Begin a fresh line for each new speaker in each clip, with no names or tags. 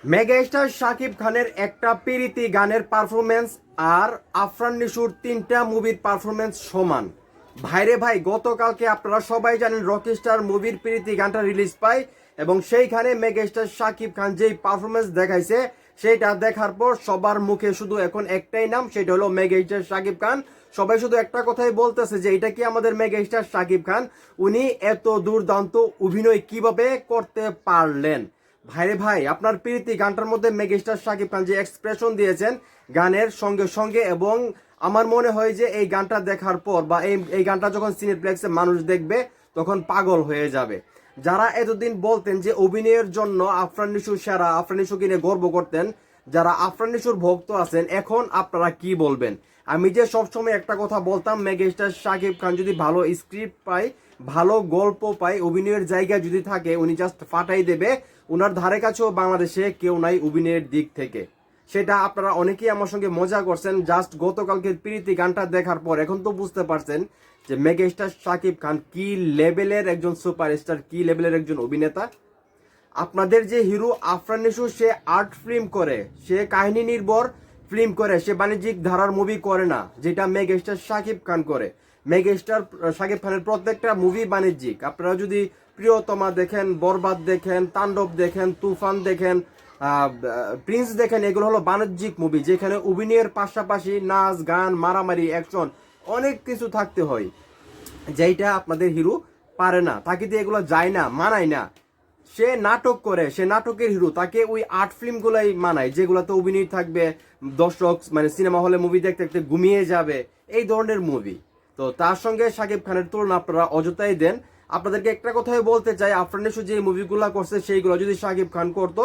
Megastar Shakib খানের একটা পিরিতি গানের পারফরমেন্স আর আফরান নিশোর 3টা মুভির পারফরমেন্স সমান। ভাইরে ভাই, গতকালকে আপনারা সবাই জানেন রকিস্টার মুভির পিরিতি গানটা রিলিজ পায় এবং সেইখানে মেগাস্টার শাকিব খান যেই পারফরমেন্স দেখাইছে সেটা দেখার পর সবার মুখে শুধু এখন একটাই নাম, সেটা হলো মেগাস্টার শাকিব খান। সবাই শুধু একটা কথাই বলতেছে যে এটা কি আমাদের মেগাস্টার শাকিব খান, উনি এত দুর্দান্ত অভিনয় কিভাবে করতে পারলেন। ভাইরে ভাই, আপনার প্রীতি গানটার মধ্যে মেগাস্টার শাকিব খান যে এক্সপ্রেশন দিয়েছেন গানের সঙ্গে সঙ্গে, এবং আমার মনে হয় যে এই গানটা দেখার পর বা এই গানটা যখন সিনেপ্লেক্সে মানুষ দেখবে তখন পাগল হয়ে যাবে। যারা এতদিন বলতেন যে অভিনয়ের জন্য আফরান নিশো সেরা, আফরান নিশোকে নিয়ে গর্ব করতেন, যারা আফরান নিশোর ভক্ত আছেন, এখন আপনারা কি বলবেন? আমি যে সবসময় একটা কথা বলতাম, মেগাস্টার শাকিব খান যদি ভালো স্ক্রিপ্ট পায়, ভালো গল্প পায়, অভিনয়ের জায়গা যদি থাকে, উনি জাস্ট ফাটাই দেবে। উনার ধারে কাছেও বাংলাদেশে কেউ নাই অভিনয়ের দিক থেকে। সেটা আপনারা অনেকেই আমার সঙ্গে মজা করছেন। জাস্ট গতকালকে প্রীতি গানটা দেখার পর এখন তো বুঝতে পারছেন যে মেগাস্টার শাকিব খান কি লেভেলের একজন সুপারস্টার, কি লেভেলের একজন অভিনেতা। আপনাদের যে হিরো আফরান নিশো, সে আর্ট ফিল্ম করে, সে কাহিনী নির্ভর ফিল্ম করে, সে বাণিজ্যিক ধারার মুভি করে না, যেটা মেগাস্টার শাকিব খান করে। মেগাস্টার শাকিব খানের প্রত্যেকটা মুভি বাণিজ্যিক। আপনারা যদি প্রিয়তমা দেখেন, বরবাদ দেখেন, তাণ্ডব দেখেন, তুফান দেখেন, প্রিন্স দেখেন, এগুলো হলো বাণিজ্যিক মুভি, যেখানে অভিনয়ের পাশাপাশি নাচ গান, মারামারি, অ্যাকশন অনেক কিছু থাকতে হয়, যেইটা আপনাদের হিরো পারে না। তাকে দিয়ে এগুলো যায় না, মানায় না। সে নাটক করে, সে নাটকের হিরো, তাকে ওই আর্ট ফিল্মগুলাই মানায় যেগুলোতে অভিনয় থাকবে, দর্শক মানে সিনেমা হলে মুভি দেখতে দেখতে ঘুমিয়ে যাবে, এই ধরনের মুভি। তো তার সঙ্গে শাকিব খানের তুলনা আপনারা অযথাই দেন। আপনাদেরকে একটা কথাই বলতে চাই, আফরান নিশো যে মুভিগুলো করছে সেইগুলো যদি শাকিব খান করতো,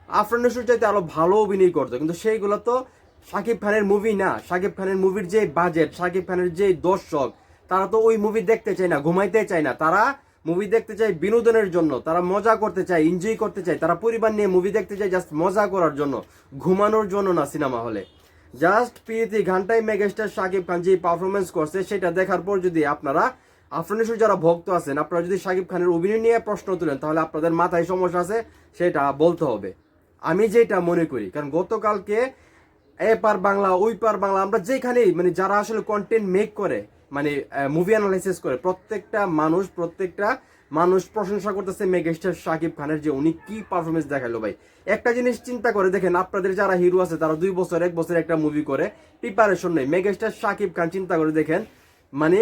আফরান নিশোর চাইতে আরো ভালো অভিনয় করতো, কিন্তু সেইগুলো তো শাকিব খানের মুভি না। শাকিব খানের মুভির যে বাজেট, শাকিব খানের যে দর্শক, তারা তো ওই মুভি দেখতে চায় না, ঘুমাইতে চায় না। তারা মুভি দেখতে চায় বিনোদনের জন্য, তারা মজা করতে চায়, এনজয় করতে চায়, তারা পরিবার নিয়ে মুভি দেখতে চায় জাস্ট মজা করার জন্য, ঘুমানোর জন্য না সিনেমা হলে। জাস্ট প্রীতি ঘন্টায় মেগাস্টার শাকিব খান যে পারফরমেন্স করছে সেটা দেখার পর যদি আপনারা আফরান নিশোর যারা ভক্ত আছেন, আপনারা যদি শাকিব খানের অভিনয় নিয়ে প্রশ্ন তুলেন, তাহলে আপনাদের মাথায় সমস্যা আছে, সেটা বলতে হবে। আমি যেটা মনে করি, কারণ গতকালকে এপার বাংলা ওই পার বাংলা, আমরা যেখানেই মানে যারা আসলে কন্টেন্ট মেক করে, মানে মুভি অ্যানালাইসিস করে, প্রত্যেকটা মানুষ প্রশংসা করতেছে মেগাস্টার শাকিব খানের, যে উনি কি পারফরমেন্স দেখালো। ভাই, একটা জিনিস চিন্তা করে দেখেন, আপনাদের যারা হিরো আছে তারা 2 বছর 1 বছর একটা মুভি করে, প্রিপারেশন নেই। মেগাস্টার শাকিব খান চিন্তা করে দেখেন, মানে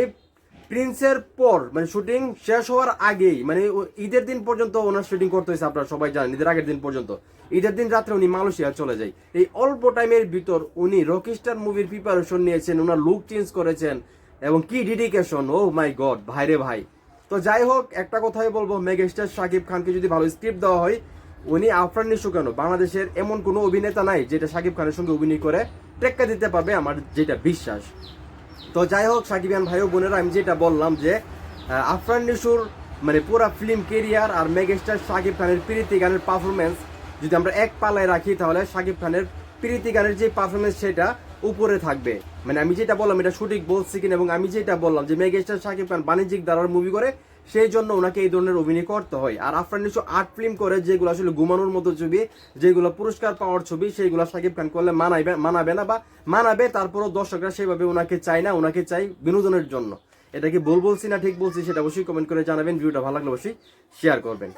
প্রিন্সের পর, মানে শুটিং শেষ হওয়ার আগেই, মানে ঈদের দিন পর্যন্ত ওনার শুটিং করতে হয়েছে, আপনারা সবাই জানেন, ঈদের আগের দিন পর্যন্ত। ঈদের দিন রাত্রে উনি মালয়েশিয়া চলে যায়। এই অল্প টাইমের ভিতর উনি রকিস্টার মুভির প্রিপারেশন নিয়েছেন, ওনার লুক চেঞ্জ করেছেন, এবং কি ডেডিকেশন, ও মাই গড ভাইরে ভাই। তো যাই হোক, একটা কথাই বলবো, মেগাস্টার শাকিব খানকে যদি ভালো স্ক্রিপ্ট দেওয়া হয়, উনি আফরান নিশো কেন, বাংলাদেশের এমন কোনো অভিনেতা নাই যেটা শাকিব খানের সঙ্গে অভিনয় করে টেক্কা দিতে পারবে, আমার যেটা বিশ্বাস। তো যাই হোক, সাকিবিয়ান ভাই ও বোনেরা, আমি যেটা বললাম যে আফরান নিশোর মানে পুরা ফিল্ম কেরিয়ার আর মেগাস্টার শাকিব খানের প্রীতি গানের পারফরমেন্স যদি আমরা এক পাল্লায় রাখি, তাহলে শাকিব খানের প্রীতি গানের যে পারফরমেন্স সেটা উপরে থাকবে। মানে আমি যেটা বললাম এটা সঠিক বলছি কিনা, এবং আমি যেটা বললাম যে মেগাস্টার শাকিব খান বাণিজ্যিক ধারার মুভি করে, সেই জন্য ওনাকে এই ধরনের অভিনয় করতে হয়। আর আফরান নিশো আর্ট ফিল্ম করে, যেগুলো আসলে ঘুমানোর মতো ছবি, যেগুলো পুরস্কার পাওয়ার ছবি, সেইগুলো শাকিব খান করলে মানাবে না, বা মানাবে, তারপরও দর্শকরা সেভাবে ওনাকে চায় না, ওনাকে চাই বিনোদনের জন্য। এটা কি ভুল বলছি না ঠিক বলছি, সেটা অবশ্যই কমেন্ট করে জানাবেন। ভিডিওটা ভালো লাগলে অবশ্যই শেয়ার করবেন।